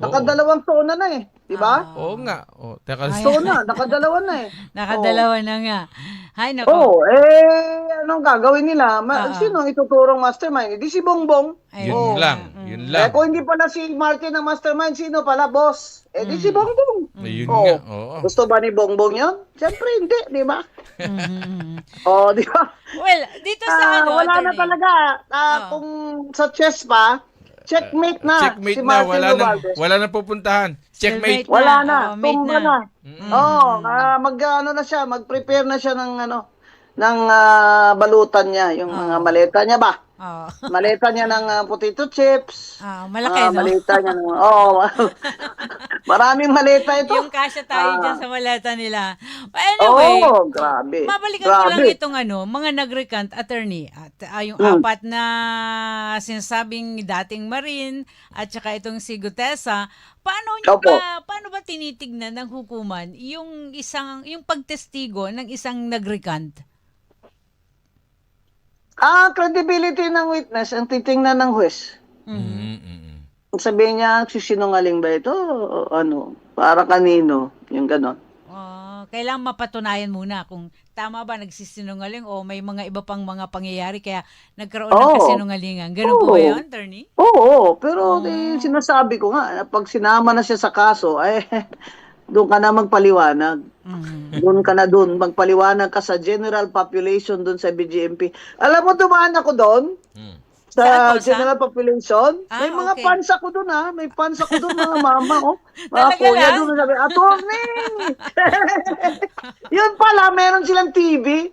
Nakadalawang sona na eh. Diba? Oo nga. Teka. Sona, nakadalawa na eh. Nakadalawa na nga. Hay, nako. Anong gagawin nila? Sino ang ituturong mastermind? Di si Bongbong. Yun lang. Kung hindi pala si Martin ang mastermind, sino pala, boss? Di si Bongbong. Yun nga. Oo. Gusto ba ni Bongbong yun? Siyempre hindi, di ba? Di ba? Well, dito sa wala na attorney. talaga. Kung sa chess pa, checkmate na Checkmate si na. Martin Romualdez. Wala na pupuntahan. Checkmate. Wala na, mate tumba na. Na siya, mag-prepare na siya ng balutan niya, yung mga maleta niya ba? Oh. Maleta niya ng potato chips. Malaki, no? Maleta niya ng, maraming maleta ito. Yung kasya tayo dyan sa maleta nila. But anyway, grabe. mabalikan ko lang itong mga nag-recant attorney at yung apat na sinasabing dating Marine at saka itong si Gutesa, paano ba tinitignan ng hukuman yung pagtestigo ng isang nag-recant? Credibility ng witness ang titingnan ng huwes. Sabihin niya, sisinungaling ba ito? Para kanino? Yung ganon. Kailangan mapatunayan muna kung tama ba nagsisinungaling o may mga iba pang mga pangyayari kaya nagkaroon ng kasinungalingan. Ganun po ba yun, attorney? Oo, pero sinasabi ko nga, pag sinama na siya sa kaso, doon ka na magpaliwanag. Doon ka na magpaliwanag ka sa general population doon sa BGMP. Alam mo, dumaan ako doon. Sa general population, may mga fans ako doon May fans ako doon, mga mama, mga kuya doon. Sabi, attorney! Yun pala, meron silang TV.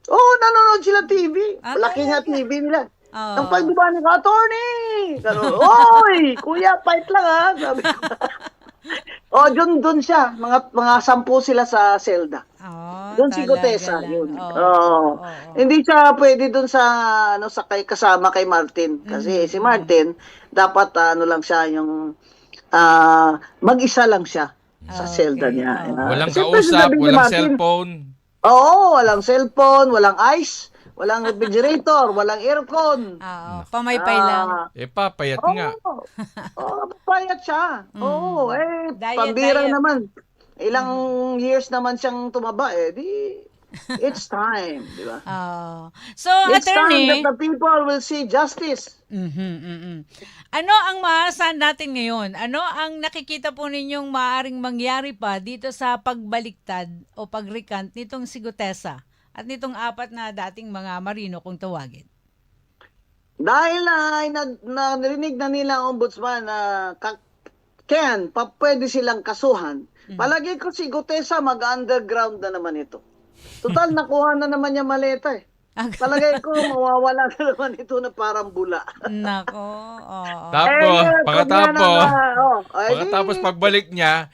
Nanonood silang TV. Malaki nga TV nila. Ang pagdumaan ko, attorney! Oy, kuya, fight lang sabi ko. Doon siya. Mga 10 sila sa selda. Doon si Gutesa. Yun. Hindi siya pwede doon sa kasama kay Martin. Kasi si Martin, dapat lang siya yung mag-isa lang siya sa selda niya. Walang kausap, walang cellphone. Walang cellphone, walang ice. Walang refrigerator, walang aircon. Pamaypay lang. Papayat nga. Papayat siya. Pambira naman. Ilang years naman siyang tumaba it's time, di ba? So, It's attorney, time that the people will see justice. ano ang maasahan natin ngayon? Ano ang nakikita po ninyong maaaring mangyari pa dito sa pagbaliktad o pag-recant nitong si Gutesa at nitong apat na dating mga Marino kung tawagin? Dahil narinig na nila ang ombudsman na pwede silang kasuhan. Palagi ko si Gutesa mag-underground na naman ito. Total, nakuha na naman niya maleta Palagay ko, mawawala na naman ito na parang bula. Nako, Pagkatapos pagbalik niya,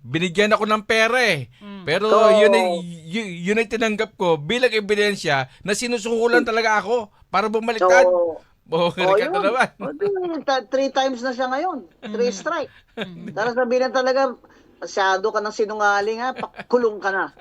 binigyan ako ng pera Pero yun ay tinanggap ko bilang ebidensya na sinusukulan talaga ako para bumaliktad. Recant na naman. 3 times na siya ngayon. 3 strike. Para sabihin na talaga, masyado ka ng sinungaling kulong ka na.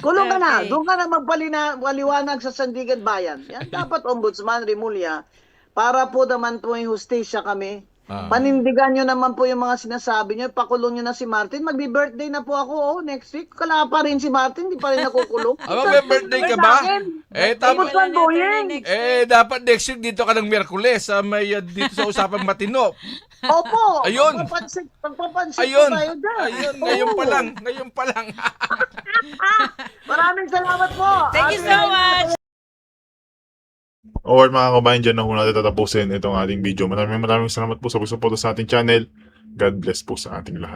Kulong ka na. Doon ka na magpaliwanag sa Sandigan Bayan. Yan dapat Ombudsman Rimulya para po naman po yung hustisya kami. Panindigan nyo naman po yung mga sinasabi nyo. Pakulong nyo na si Martin. Magbi-birthday na po ako next week. Kala pa rin si Martin. Di pa rin nakukulong. Mag-birthday ka ba? Ombudsman Boyeng. Dapat next week dito ka ng Miyerkules dito sa Usapang Matino. Opo. Ayun. Magpapansin po Ayun. tayo dyan. Ayun, ngayon pa lang. Maraming salamat po. Thank you so much. Or mga kabayan, dyan na ho natin tatapusin itong ating video. Maraming salamat po sa pagsuporta sa ating channel. God bless po sa ating lahat.